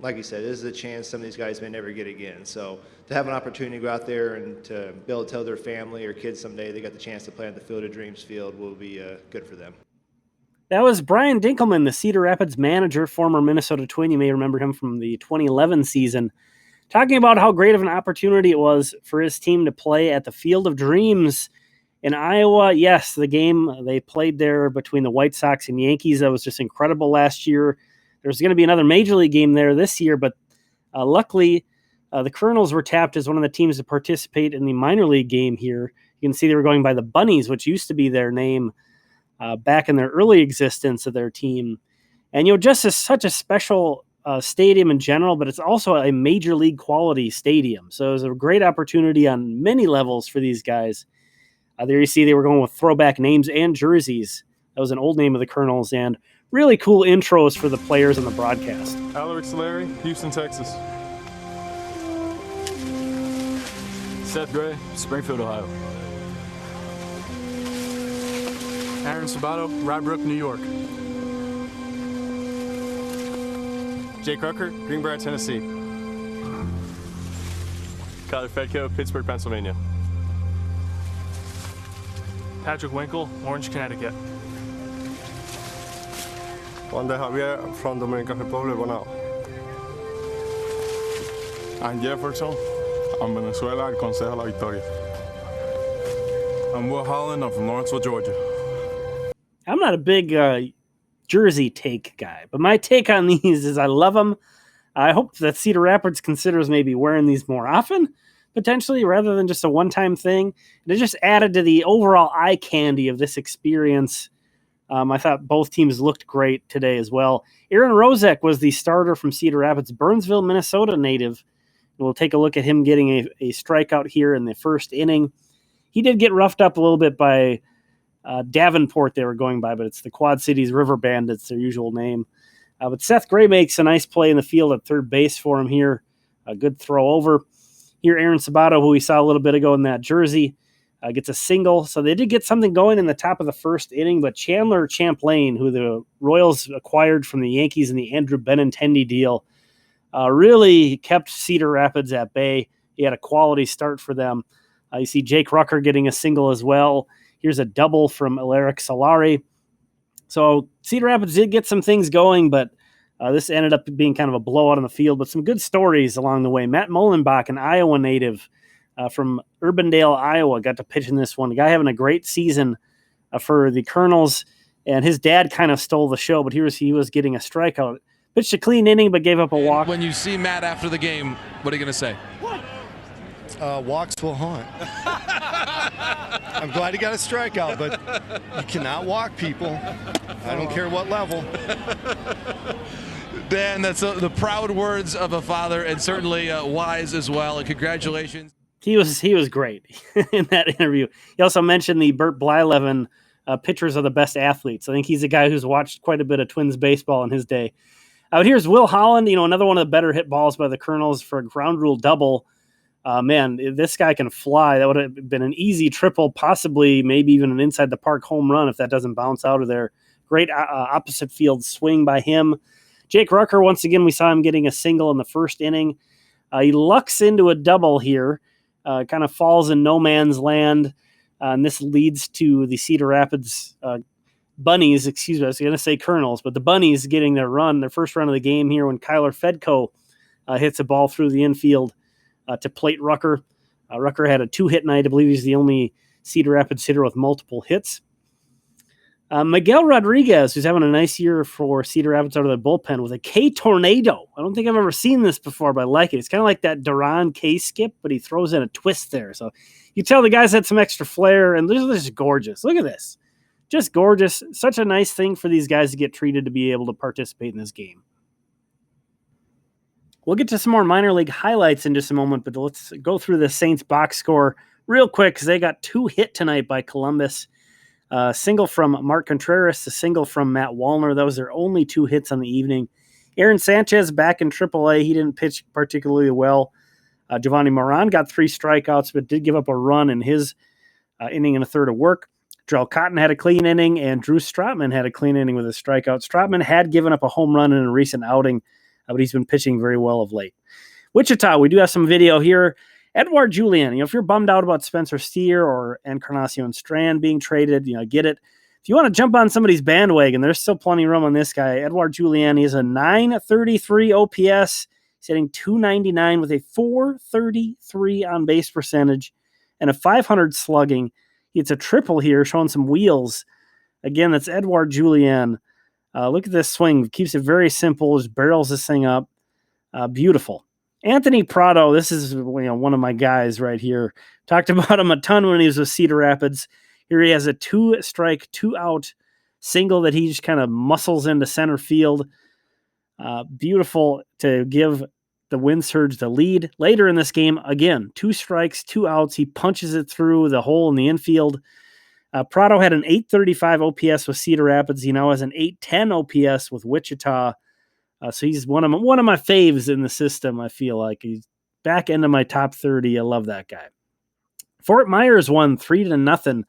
like you said, this is a chance some of these guys may never get again. So to have an opportunity to go out there and to be able to tell their family or kids someday they got the chance to play at the Field of Dreams field will be good for them. That was Brian Dinkelman, the Cedar Rapids manager, former Minnesota Twin. You may remember him from the 2011 season, talking about how great of an opportunity it was for his team to play at the Field of Dreams in Iowa. Yes, the game they played there between the White Sox and Yankees, that was just incredible last year. There's going to be another Major League game there this year, but luckily the Kernels were tapped as one of the teams to participate in the minor league game here. You can see they were going by the Bunnies, which used to be their name back in their early existence of their team. And, just as such a special stadium in general, but it's also a major league quality stadium. So it was a great opportunity on many levels for these guys. There you see they were going with throwback names and jerseys. That was an old name of the Kernels, and really cool intros for the players on the broadcast. Alaric Solari, Houston, Texas. Seth Gray, Springfield, Ohio. Aaron Sabato, Rye Brook, New York. Jake Rucker, Greenbrier, Tennessee. Kyler Fedko, Pittsburgh, Pennsylvania. Patrick Winkle, Orange, Connecticut. Juan de Javier from Dominican Republic, Bonao. I'm Jefferson. I'm Venezuela, El Consejo La Victoria. I'm Will Holland. I'm from Lawrenceville, Georgia. I'm not a big jersey take guy, but my take on these is I love them. I hope that Cedar Rapids considers maybe wearing these more often, potentially, rather than just a one-time thing. And it just added to the overall eye candy of this experience. I thought both teams looked great today as well. Aaron Rozek was the starter from Cedar Rapids, Burnsville, Minnesota native. And we'll take a look at him getting a strikeout here in the first inning. He did get roughed up a little bit by Davenport they were going by, but it's the Quad Cities River Bandits, their usual name. But Seth Gray makes a nice play in the field at third base for him here. A good throw over. Here, Aaron Sabato, who we saw a little bit ago in that jersey, gets a single. So they did get something going in the top of the first inning, but Chandler Champlain, who the Royals acquired from the Yankees in the Andrew Benintendi deal, really kept Cedar Rapids at bay. He had a quality start for them. You see Jake Rucker getting a single as well. Here's a double from Alaric Solari. So Cedar Rapids did get some things going, but this ended up being kind of a blowout on the field, but some good stories along the way. Matt Molenbach, an Iowa native from Urbandale, Iowa, got to pitch in this one. The guy having a great season for the Kernels, and his dad kind of stole the show, but he was getting a strikeout. Pitched a clean inning, but gave up a walk. When you see Matt after the game, what are you going to say? Walks will haunt. I'm glad he got a strikeout, but you cannot walk people. I don't care what level. Dan, that's the proud words of a father, and certainly wise as well. And congratulations. He was great in that interview. He also mentioned the Bert Blyleven pictures of the best athletes. I think he's a guy who's watched quite a bit of Twins baseball in his day. Out here's Will Holland, another one of the better hit balls by the Kernels for a ground rule double. Man, this guy can fly. That would have been an easy triple, possibly maybe even an inside the park home run if that doesn't bounce out of there. Great opposite field swing by him. Jake Rucker, once again, we saw him getting a single in the first inning. He lucks into a double here, kind of falls in no man's land, and this leads to the Cedar Rapids Bunnies, I was going to say Kernels, but the Bunnies getting their first run of the game here when Kyler Fedko hits a ball through the infield to plate Rucker. Rucker had a 2-hit night. I believe he's the only Cedar Rapids hitter with multiple hits. Miguel Rodriguez, who's having a nice year for Cedar Rapids out of the bullpen with a K tornado. I don't think I've ever seen this before, but I like it. It's kind of like that Duran K skip, but he throws in a twist there. So you tell the guys had some extra flair, and this is gorgeous. Look at this. Just gorgeous. Such a nice thing for these guys to get treated to be able to participate in this game. We'll get to some more minor league highlights in just a moment, but let's go through the Saints box score real quick because they got 2 hit tonight by Columbus. Single from Mark Contreras, a single from Matt Wallner. That was their only 2 hits on the evening. Aaron Sanchez back in AAA. He didn't pitch particularly well. Giovanni Moran got 3 strikeouts, but did give up a run in his inning and a third of work. Drell Cotton had a clean inning, and Drew Stratman had a clean inning with a strikeout. Stratman had given up a home run in a recent outing. but he's been pitching very well of late. Wichita, we do have some video here. Edouard, Julien, if you're bummed out about Spencer Steer or Encarnacion Strand being traded, I get it. If you want to jump on somebody's bandwagon, there's still plenty of room on this guy. Edouard Julien, he's a 933 OPS. He's hitting 299 with a 433 on base percentage and a 500 slugging. It's a triple here, showing some wheels. Again, that's Edouard Julien. Look at this swing. Keeps it very simple. Just barrels this thing up. Beautiful. Anthony Prato, this is one of my guys right here. Talked about him a ton when he was with Cedar Rapids. Here he has a 2-strike, 2-out single that he just kind of muscles into center field. Beautiful to give the Wind Surge the lead. Later in this game, again, 2 strikes, 2 outs. He punches it through the hole in the infield. Prato had an 835 OPS with Cedar Rapids. He now has an 810 OPS with Wichita. So he's one of my faves in the system, I feel like. He's back into my top 30. I love that guy. Fort Myers won 3-0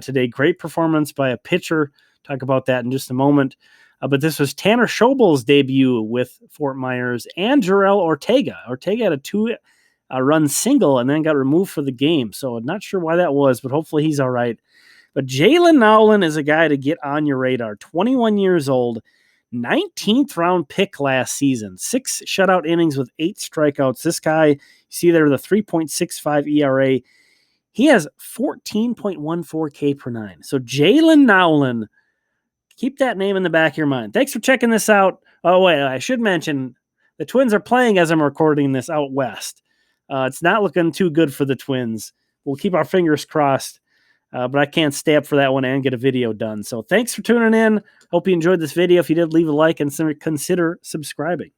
today. Great performance by a pitcher. Talk about that in just a moment. But this was Tanner Schobel's debut with Fort Myers and Jarrell Ortega. Ortega had a 2-run single and then got removed for the game. So I'm not sure why that was, but hopefully he's all right. But Jalen Nowlin is a guy to get on your radar. 21 years old. 19th round pick last season, 6 shutout innings with 8 strikeouts. This guy, you see there, the 3.65 ERA. He has 14.14 K per 9. So Jalen Nowlin, keep that name in the back of your mind. Thanks for checking this out. Oh, wait, I should mention the Twins are playing as I'm recording this out west. It's not looking too good for the Twins. We'll keep our fingers crossed. But I can't stay up for that one and get a video done. So thanks for tuning in. Hope you enjoyed this video. If you did, leave a like and consider subscribing.